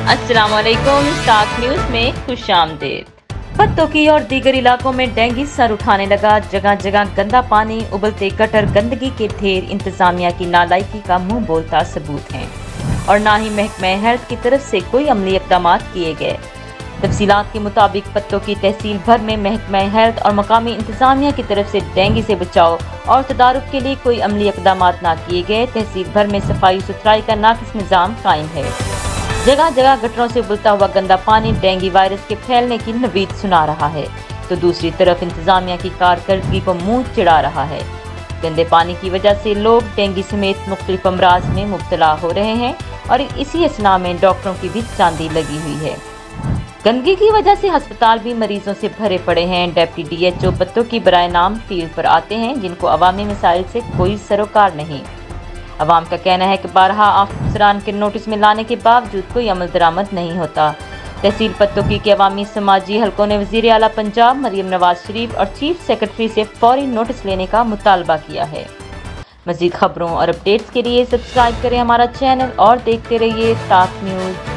अस्सलाम वालेकुम। Stark news में खुशामदीद। पत्तोकी और दीगर इलाकों में डेंगू सर उठाने लगा। जगह जगह गंदा पानी, उबलते गटर, गंदगी के ढेर इंतजामिया की नालायकी का मुंह बोलता सबूत हैं और ना ही महकमा हेल्थ की तरफ से कोई अमली इक़दाम किए गए। तफसीलात के मुताबिक पत्तोकी तहसील भर में महकमा हेल्थ और मकामी इंतजामिया की तरफ से डेंगू से बचाव और तदारुक के लिए कोई अमली इक़दाम ना किए गए। तहसील भर में सफाई सुथराई का नाकिस निज़ाम कायम है। जगह जगह गटरों से उबलता हुआ गंदा पानी डेंगू वायरस के फैलने की नवीद सुना रहा है, तो दूसरी तरफ इंतजामिया की कारकर्दगी को मुंह चिढ़ा रहा है। गंदे पानी की वजह से लोग डेंगू समेत मुख्तलिफ अमराज में मुब्तला हो रहे हैं और इसी असना में डॉक्टरों की भी चांदी लगी हुई है। गंदगी की वजह से अस्पताल भी मरीजों से भरे पड़े हैं। डिप्टी DHO पत्तोकी बराए नाम फील्ड पर आते हैं, जिनको अवामी मसाइल से कोई सरोकार नहीं। अवाम का कहना है कि बारहा अफसरान के नोटिस में लाने के बावजूद कोई अमल दरामद नहीं होता। तहसील पत्तोकी के अवामी समाजी हलकों ने वज़ीर आला पंजाब मरियम नवाज शरीफ और चीफ सेक्रेटरी से फौरी नोटिस लेने का मुतालबा किया है। मज़ीद खबरों और अपडेट्स के लिए सब्सक्राइब करें हमारा चैनल और देखते रहिए स्टार्क न्यूज़।